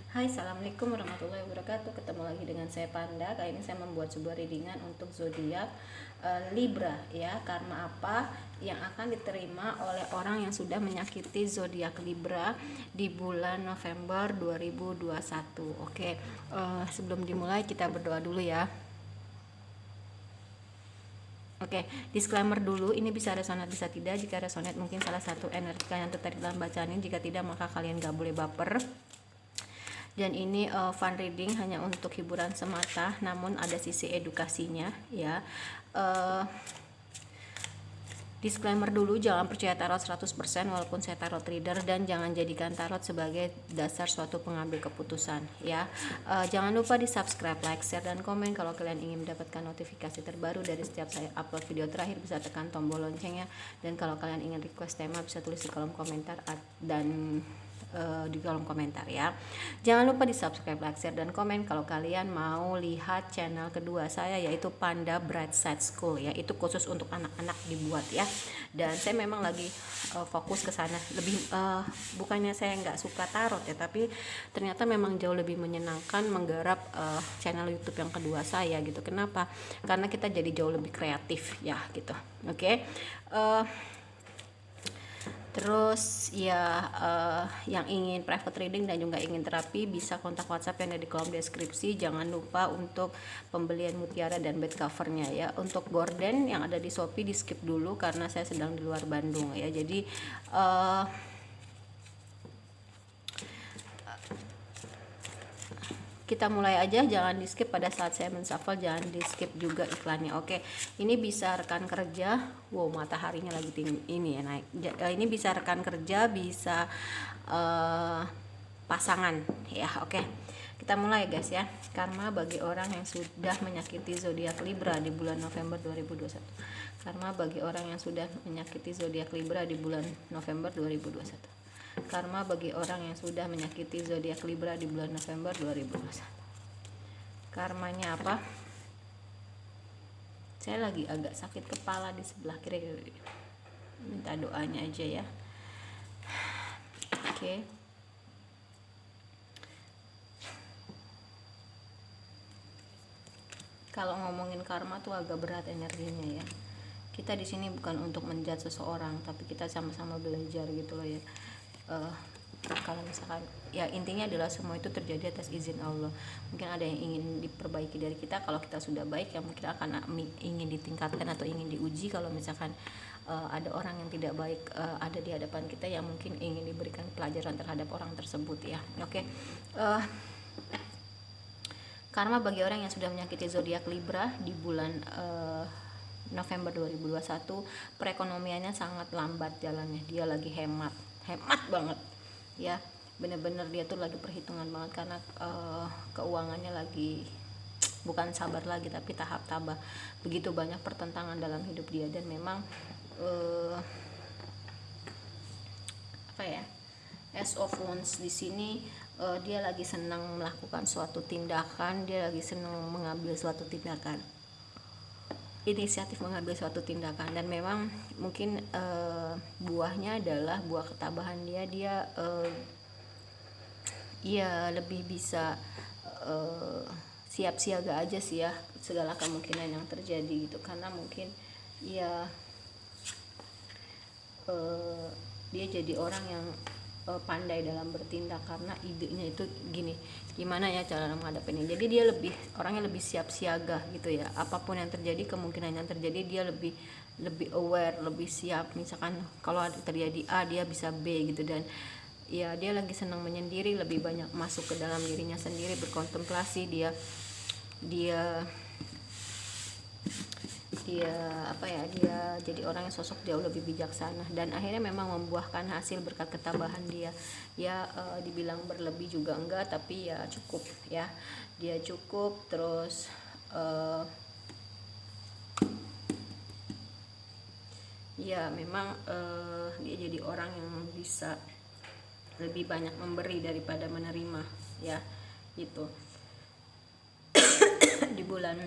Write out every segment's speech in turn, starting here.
Hai, assalamualaikum warahmatullahi wabarakatuh. Ketemu lagi dengan saya Panda. Kali ini saya membuat sebuah readingan untuk zodiak Libra ya. Karma apa yang akan diterima oleh orang yang sudah menyakiti zodiak Libra di bulan November 2021. Oke, sebelum dimulai kita berdoa dulu ya. Oke, disclaimer dulu, ini bisa resonate bisa tidak. Jika resonate mungkin salah satu energi yang tertarik dalam bacaan ini, jika tidak maka kalian gak boleh baper. Dan ini fun reading, hanya untuk hiburan semata, namun ada sisi edukasinya ya. Disclaimer dulu, jangan percaya tarot 100% walaupun saya tarot reader, dan jangan jadikan tarot sebagai dasar suatu pengambil keputusan ya. Jangan lupa di subscribe, like, share, dan komen. Kalau kalian ingin mendapatkan notifikasi terbaru dari setiap saya upload video terakhir, bisa tekan tombol loncengnya. Dan kalau kalian ingin request tema, bisa tulis di kolom komentar dan di kolom komentar ya. Jangan lupa di subscribe, like, share, dan komen kalau kalian mau lihat channel kedua saya, yaitu Panda Bright Side School ya. Itu khusus untuk anak-anak dibuat ya. Dan saya memang lagi fokus ke sana. Lebih bukannya saya nggak suka tarot ya, tapi ternyata memang jauh lebih menyenangkan menggarap channel YouTube yang kedua saya gitu. Kenapa? Karena kita jadi jauh lebih kreatif ya gitu. Oke. Terus ya, yang ingin private reading dan juga ingin terapi bisa kontak WhatsApp yang ada di kolom deskripsi. Jangan lupa untuk pembelian mutiara dan bed covernya ya. Untuk gorden yang ada di Shopee di skip dulu karena saya sedang di luar Bandung ya. Jadi kita mulai aja, jangan di skip pada saat saya menshuffle, jangan di skip juga iklannya. Oke, ini bisa rekan kerja. Wow, mataharinya lagi tinggi ini ya, naik. Ini bisa rekan kerja, bisa pasangan ya. Oke, kita mulai guys ya. Karma bagi orang yang sudah menyakiti zodiak Libra di bulan November 2021. Karma bagi orang yang sudah menyakiti zodiak Libra di bulan November 2021. Karma bagi orang yang sudah menyakiti zodiak Libra di bulan November 2021. Karmanya apa? Saya lagi agak sakit kepala di sebelah kiri. Minta doanya aja ya. Oke. Kalau ngomongin karma tuh agak berat energinya ya. Kita di sini bukan untuk menjudge seseorang, tapi kita sama-sama belajar gitu loh ya. Kalau misalkan ya, intinya adalah semua itu terjadi atas izin Allah. Mungkin ada yang ingin diperbaiki dari kita. Kalau kita sudah baik ya mungkin akan ingin ditingkatkan atau ingin diuji. Kalau misalkan ada orang yang tidak baik ada di hadapan kita, yang mungkin ingin diberikan pelajaran terhadap orang tersebut ya. Oke. Karma bagi orang yang sudah menyakiti zodiak Libra di bulan November 2021, perekonomiannya sangat lambat jalannya. Dia lagi hemat banget ya, bener-bener dia tuh lagi perhitungan banget karena keuangannya lagi bukan sabar lagi tapi tahap tabah. Begitu banyak pertentangan dalam hidup dia, dan memang apa ya, Ace of Wands di sini dia lagi senang melakukan suatu tindakan, dia lagi senang mengambil suatu tindakan, inisiatif mengambil suatu tindakan. Dan memang mungkin buahnya adalah buah ketabahan dia. Dia lebih bisa siap siaga aja sih ya segala kemungkinan yang terjadi gitu, karena mungkin ya dia jadi orang yang pandai dalam bertindak, karena idenya itu gini, gimana ya cara menghadapi ini. Jadi dia orangnya lebih siap siaga gitu ya, apapun yang terjadi, kemungkinan yang terjadi dia lebih aware, lebih siap. Misalkan kalau terjadi A, dia bisa B gitu. Dan ya dia lagi senang menyendiri, lebih banyak masuk ke dalam dirinya sendiri, berkontemplasi. Dia apa ya, dia jadi orang yang sosok jauh lebih bijaksana, dan akhirnya memang membuahkan hasil berkat ketabahan dia ya. Dibilang berlebih juga enggak, tapi ya cukup ya, dia cukup. Terus ya memang dia jadi orang yang bisa lebih banyak memberi daripada menerima ya gitu. Di bulan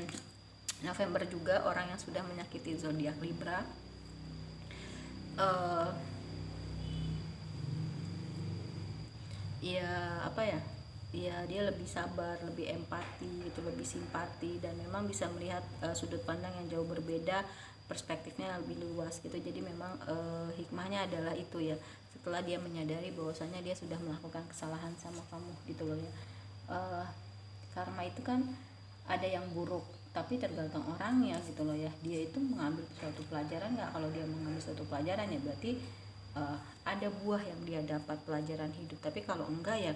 November juga orang yang sudah menyakiti zodiak Libra ya apa ya, ya dia lebih sabar, lebih empati gitu, lebih simpati, dan memang bisa melihat sudut pandang yang jauh berbeda, perspektifnya lebih luas gitu. Jadi memang hikmahnya adalah itu ya, setelah dia menyadari bahwasanya dia sudah melakukan kesalahan sama kamu gitu loh ya. Karma itu kan ada yang buruk, tapi tergantung orangnya gitu loh ya. Dia itu mengambil suatu pelajaran nggak? Kalau dia mengambil suatu pelajaran ya berarti ada buah yang dia dapat, pelajaran hidup. Tapi kalau enggak ya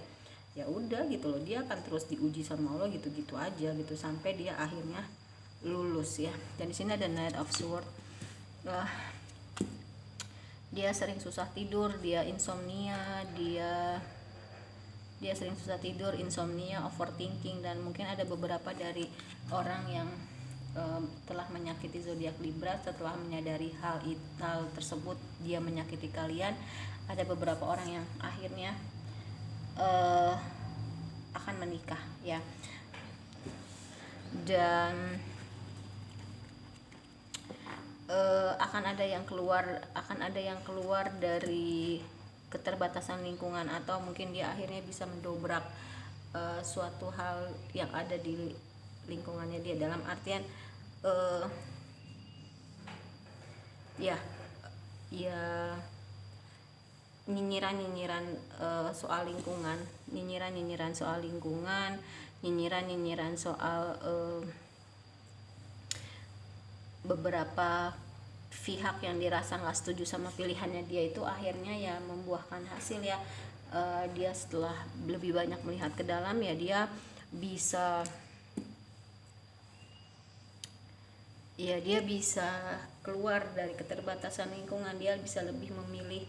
ya udah gitu loh, dia akan terus diuji sama Allah gitu-gitu aja gitu sampai dia akhirnya lulus ya. Dan di sini ada Knight of Sword. Dia sering susah tidur, dia insomnia, dia sering susah tidur, insomnia, overthinking, dan mungkin ada beberapa dari orang yang telah menyakiti zodiak Libra. Setelah menyadari hal tersebut, dia menyakiti kalian. Ada beberapa orang yang akhirnya akan menikah ya, dan akan ada yang keluar dari keterbatasan lingkungan, atau mungkin dia akhirnya bisa mendobrak suatu hal yang ada di lingkungannya dia, dalam artian ya nyinyiran soal lingkungan, nyinyiran soal beberapa pihak yang dirasa nggak setuju sama pilihannya dia, itu akhirnya ya membuahkan hasil ya. Dia setelah lebih banyak melihat ke dalam ya, dia bisa keluar dari keterbatasan lingkungan. Dia bisa lebih memilih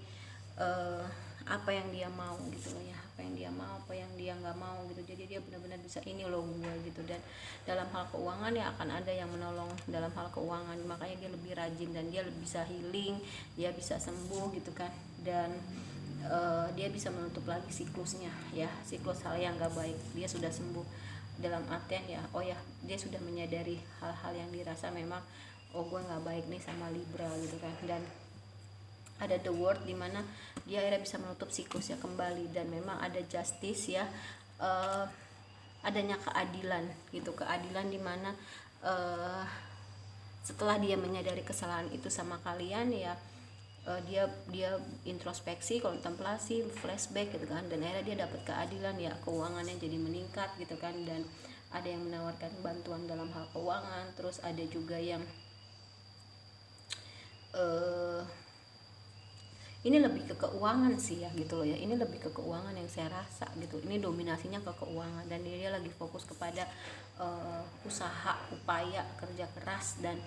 apa yang dia mau gitu loh ya, apa yang dia mau, apa yang dia nggak mau gitu. Jadi dia benar-benar bisa, ini loh gue gitu. Dan dalam hal keuangan ya akan ada yang menolong dalam hal keuangan, makanya dia lebih rajin dan dia bisa healing, dia bisa sembuh gitu kan. Dan dia bisa menutup lagi siklusnya ya, siklus hal yang nggak baik, dia sudah sembuh dalam artian ya, oh ya dia sudah menyadari hal-hal yang dirasa memang oh gue nggak baik nih sama Libra gitu kan. Dan ada the word dimana dia akhirnya bisa menutup siklusnya kembali, dan memang ada justice ya, adanya keadilan gitu, keadilan dimana setelah dia menyadari kesalahan itu sama kalian ya, dia introspeksi, kontemplasi, flashback gitu kan, dan akhirnya dia dapat keadilan ya, keuangannya jadi meningkat gitu kan. Dan ada yang menawarkan bantuan dalam hal keuangan, terus ada juga yang ini lebih ke keuangan sih ya gitu loh ya, ini lebih ke keuangan yang saya rasa gitu, ini dominasinya ke keuangan, dan dia lagi fokus kepada usaha, upaya, kerja keras, dan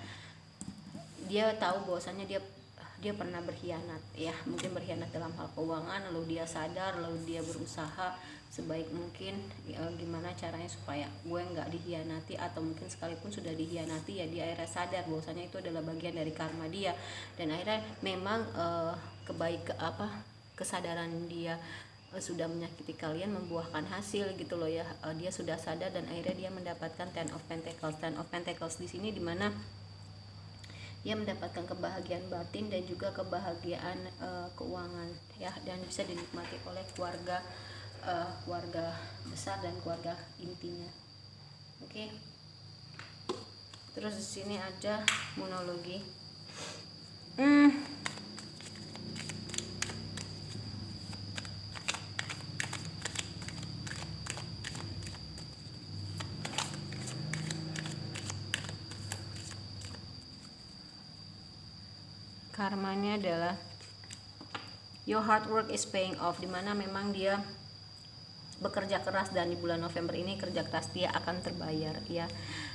dia tahu bahwasannya dia pernah berkhianat ya, mungkin berkhianat dalam hal keuangan, lalu dia sadar, lalu dia berusaha sebaik mungkin gimana caranya supaya gue nggak dikhianati, atau mungkin sekalipun sudah dikhianati ya dia akhirnya sadar bahwasanya itu adalah bagian dari karma dia, dan akhirnya memang kesadaran dia sudah menyakiti kalian membuahkan hasil gitu loh ya. Dia sudah sadar dan akhirnya dia mendapatkan Ten of Pentacles. Ten of Pentacles di sini dimana dia mendapatkan kebahagiaan batin dan juga kebahagiaan keuangan ya, dan bisa dinikmati oleh keluarga besar dan keluarga intinya. Oke. Terus di sini ada monologi. Karmanya adalah your hard work is paying off, dimana memang dia bekerja keras, dan di bulan November ini kerja keras dia akan terbayar ya.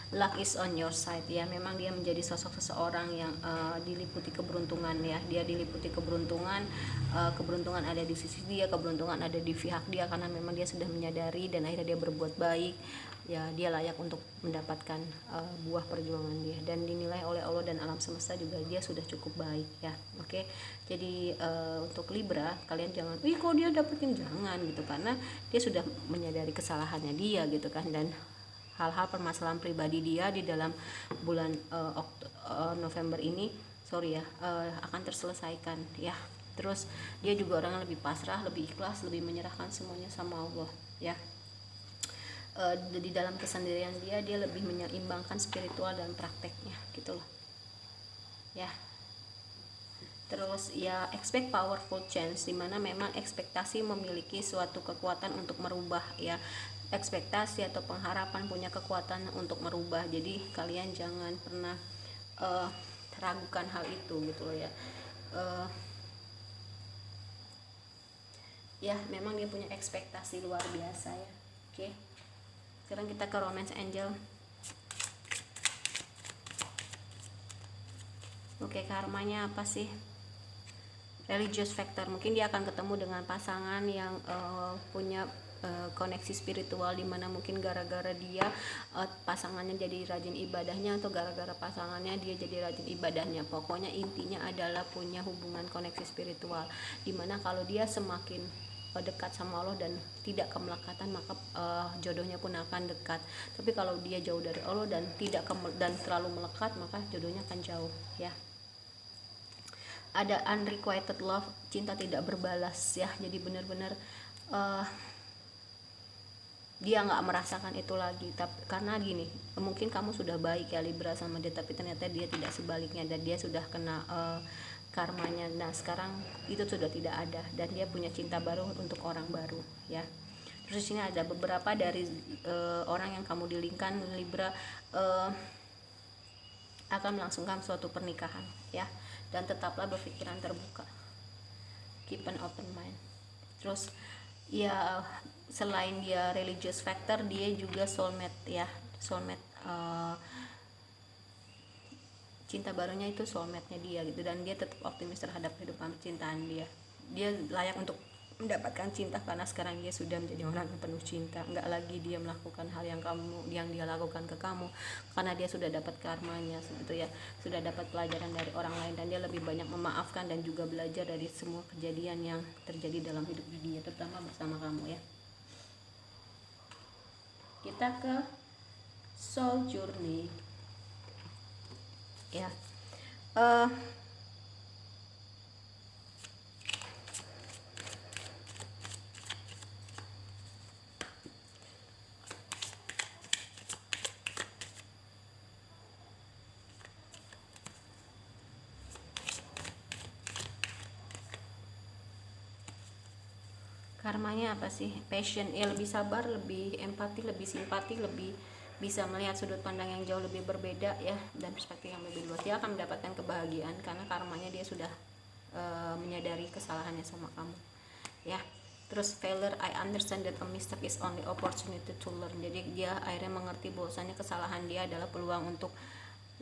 Luck is on your side ya, memang dia menjadi sosok seseorang yang diliputi keberuntungan ya, dia diliputi keberuntungan, keberuntungan ada di sisi dia, keberuntungan ada di pihak dia, karena memang dia sudah menyadari dan akhirnya dia berbuat baik ya, dia layak untuk mendapatkan buah perjuangan dia, dan dinilai oleh Allah dan alam semesta juga dia sudah cukup baik ya. Oke. Jadi untuk Libra, kalian jangan kok dia dapetin, jangan gitu, karena dia sudah menyadari kesalahannya dia gitu kan, dan hal-hal permasalahan pribadi dia di dalam bulan November ini akan terselesaikan ya. Terus dia juga orang yang lebih pasrah, lebih ikhlas, lebih menyerahkan semuanya sama Allah ya. di dalam kesendirian dia lebih menyeimbangkan spiritual dan prakteknya gitu loh ya. Terus ya expect powerful change, dimana memang ekspektasi memiliki suatu kekuatan untuk merubah ya, ekspektasi atau pengharapan punya kekuatan untuk merubah. Jadi kalian jangan pernah ragukan hal itu gitu loh ya. Ya memang dia punya ekspektasi luar biasa ya. Oke, sekarang kita ke romance angel. Oke, karmanya apa sih? Religious factor, mungkin dia akan ketemu dengan pasangan yang punya koneksi spiritual, dimana mungkin gara-gara dia pasangannya jadi rajin ibadahnya, atau gara-gara pasangannya dia jadi rajin ibadahnya. Pokoknya intinya adalah punya hubungan koneksi spiritual, dimana kalau dia semakin dekat sama Allah dan tidak kemelekatan, maka jodohnya pun akan dekat. Tapi kalau dia jauh dari Allah dan tidak dan terlalu melekat, maka jodohnya akan jauh ya. Ada unrequited love, cinta tidak berbalas ya. Jadi benar-benar dia nggak merasakan itu lagi. Tapi karena gini, mungkin kamu sudah baik ya Libra sama dia, tapi ternyata dia tidak sebaliknya, dan dia sudah kena karmanya. Nah sekarang itu sudah tidak ada, dan dia punya cinta baru untuk orang baru ya. Terus di sini ada beberapa dari orang yang kamu dilingkan Libra akan melangsungkan suatu pernikahan ya. Dan tetaplah berpikiran terbuka, keep an open mind. Terus ya selain dia religious factor, dia juga soulmate ya. Soulmate, cinta barunya itu soulmate-nya dia gitu, dan dia tetap optimis terhadap kehidupan percintaan dia. Dia layak untuk mendapatkan cinta karena sekarang dia sudah menjadi orang yang penuh cinta. Nggak lagi dia melakukan hal yang dia lakukan ke kamu, karena dia sudah dapat karmanya gitu ya, sudah dapat pelajaran dari orang lain, dan dia lebih banyak memaafkan dan juga belajar dari semua kejadian yang terjadi dalam hidup dia, terutama bersama kamu ya. Kita ke soul journey ya. Karmanya apa sih? Passion ya, lebih sabar, lebih empati, lebih simpati, lebih bisa melihat sudut pandang yang jauh lebih berbeda ya, dan perspektif yang lebih luas. Dia akan mendapatkan kebahagiaan karena karmanya dia sudah menyadari kesalahannya sama kamu ya. Terus failure, I understand that a mistake is only opportunity to learn. Jadi dia akhirnya mengerti bahwasanya kesalahan dia adalah peluang untuk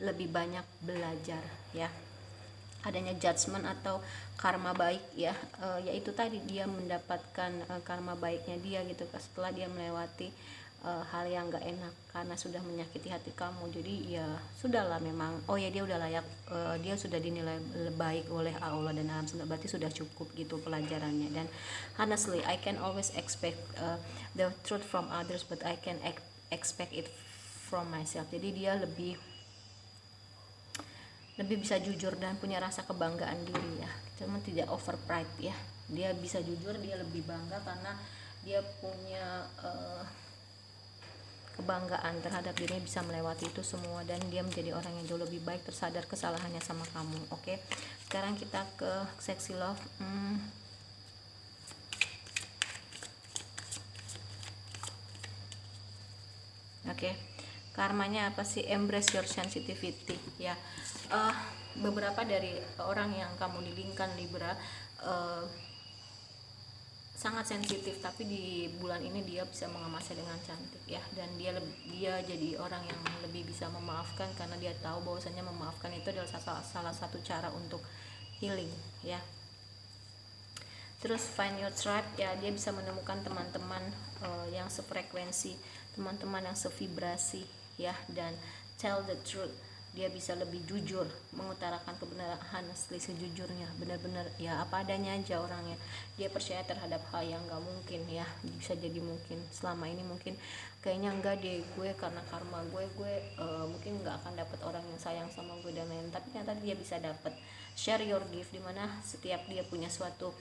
lebih banyak belajar ya. Adanya judgment atau karma baik ya, yaitu tadi dia mendapatkan karma baiknya dia gitu setelah dia melewati hal yang gak enak karena sudah menyakiti hati kamu. Jadi ya sudahlah, memang oh ya dia udah layak, dia sudah dinilai baik oleh Allah dan alam semesta, berarti sudah cukup gitu pelajarannya. Dan honestly I can always expect the truth from others, but I can expect it from myself. Jadi dia lebih bisa jujur dan punya rasa kebanggaan diri ya, cuman tidak over pride ya. Dia bisa jujur, dia lebih bangga karena dia punya kebanggaan terhadap dirinya bisa melewati itu semua, dan dia menjadi orang yang jauh lebih baik, tersadar kesalahannya sama kamu. Oke, sekarang kita ke sexy love. Oke, karmanya apa sih? Embrace your sensitivity ya. Beberapa dari orang yang kamu dilingkan Libra sangat sensitif, tapi di bulan ini dia bisa mengemasnya dengan cantik ya, dan dia jadi orang yang lebih bisa memaafkan karena dia tahu bahwasanya memaafkan itu adalah salah satu cara untuk healing ya. Terus find your tribe ya, dia bisa menemukan teman-teman yang sefrekuensi, teman-teman yang sevibrasi ya, dan tell the truth. Dia bisa lebih jujur, mengutarakan kebenaran honestly, sejujurnya, benar-benar ya apa adanya aja orangnya. Dia percaya terhadap hal yang gak mungkin ya, bisa jadi mungkin. Selama ini mungkin kayaknya enggak deh, gue karena karma gue mungkin nggak akan dapat orang yang sayang sama gue dan lain, tapi ternyata dia bisa dapat. Share your gift, dimana setiap dia punya suatu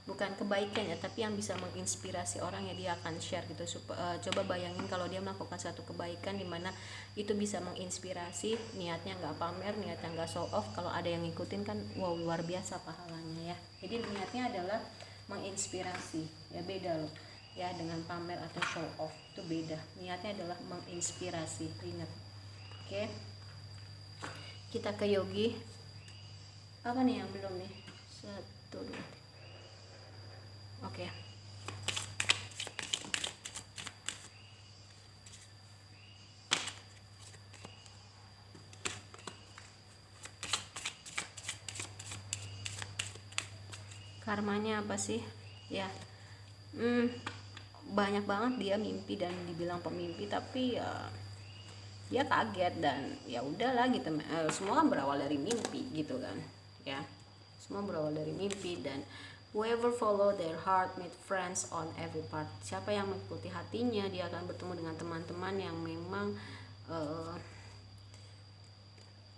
bukan kebaikan ya, tapi yang bisa menginspirasi orang ya dia akan share gitu. Coba bayangin kalau dia melakukan satu kebaikan di mana itu bisa menginspirasi, niatnya nggak pamer, niatnya nggak show off, kalau ada yang ngikutin kan wow luar biasa pahalanya ya. Jadi niatnya adalah menginspirasi ya, beda loh ya dengan pamer atau show off, itu beda. Niatnya adalah menginspirasi, ingat. Oke, kita ke Yogi. Apa nih yang belum nih? 1 2 Oke. Karmanya apa sih? Ya, banyak banget dia mimpi dan dibilang pemimpi, tapi ya dia kaget dan ya udahlah gitu. Semua kan berawal dari mimpi gitu kan ya, semua berawal dari mimpi. Dan whoever follow their heart meet friends on every part. Siapa yang mengikuti hatinya, dia akan bertemu dengan teman-teman yang memang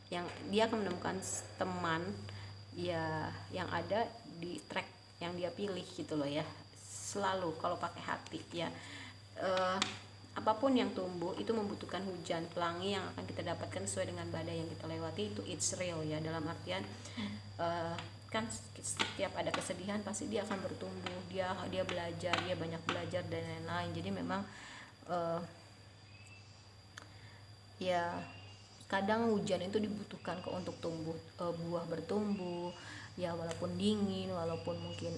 yang dia akan menemukan teman ya yang ada di track yang dia pilih gitu loh ya. Selalu kalau pakai hati ya, apapun yang tumbuh itu membutuhkan hujan pelangi yang akan kita dapatkan sesuai dengan badai yang kita lewati. Itu it's real ya, dalam artian kan setiap ada kesedihan pasti dia akan bertumbuh, dia belajar, dia banyak belajar dan lain-lain. Jadi memang ya kadang hujan itu dibutuhkan kok untuk tumbuh, buah bertumbuh ya, walaupun dingin, walaupun mungkin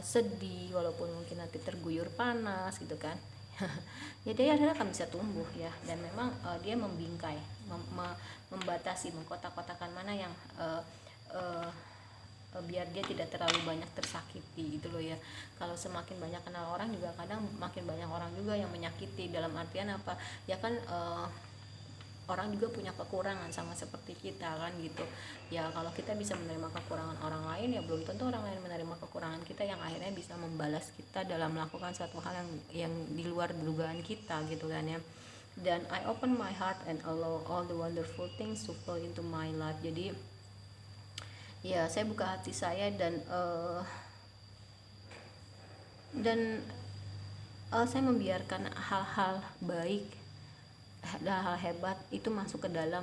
sedih, walaupun mungkin nanti terguyur panas gitu kan. Ya dia adalah akan bisa tumbuh ya. Dan memang dia membingkai, membatasi, mengkotak-kotakan mana yang biar dia tidak terlalu banyak tersakiti gitu loh ya. Kalau semakin banyak kenal orang juga kadang makin banyak orang juga yang menyakiti. Dalam artian apa ya kan, orang juga punya kekurangan sama seperti kita kan gitu ya. Kalau kita bisa menerima kekurangan orang lain ya belum tentu orang lain menerima kekurangan kita, yang akhirnya bisa membalas kita dalam melakukan suatu hal yang di luar dugaan kita gitu kan ya. Dan I open my heart and allow all the wonderful things to flow into my life. Jadi ya saya buka hati saya dan saya membiarkan hal-hal baik, hal hebat itu masuk ke dalam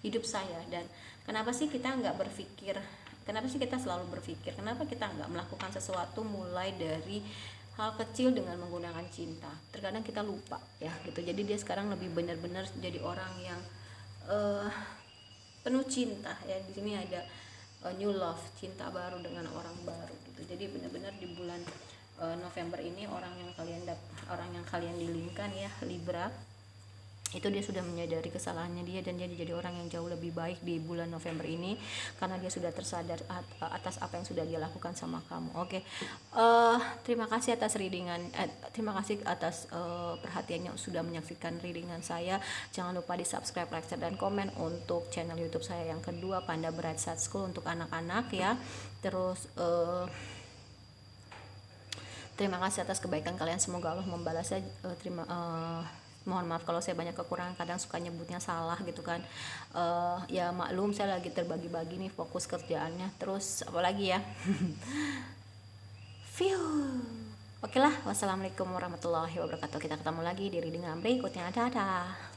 hidup saya. Dan kenapa sih kita nggak berpikir, kenapa sih kita selalu berpikir, kenapa kita nggak melakukan sesuatu mulai dari hal kecil dengan menggunakan cinta? Terkadang kita lupa ya gitu. Jadi dia sekarang lebih benar-benar jadi orang yang penuh cinta ya. Di sini ada new love, cinta baru dengan orang baru gitu. Jadi benar-benar di bulan November ini orang yang kalian dilingkan ya, Libra, itu dia sudah menyadari kesalahannya dia, dan dia jadi orang yang jauh lebih baik di bulan November ini karena dia sudah tersadar atas apa yang sudah dia lakukan sama kamu. Oke. Terima kasih atas readingan, terima kasih atas perhatiannya sudah menyaksikan readingan saya. Jangan lupa di subscribe, like, share, dan komen untuk channel YouTube saya yang kedua, Panda Bright Side School, untuk anak-anak ya. Terus terima kasih atas kebaikan kalian, semoga Allah membalasnya. Mohon maaf kalau saya banyak kekurangan, kadang suka nyebutnya salah gitu kan. Ya maklum, saya lagi terbagi-bagi nih fokus kerjaannya. Terus apalagi ya. Oke lah, wassalamualaikum warahmatullahi wabarakatuh. Kita ketemu lagi di reading berikutnya. Dadah.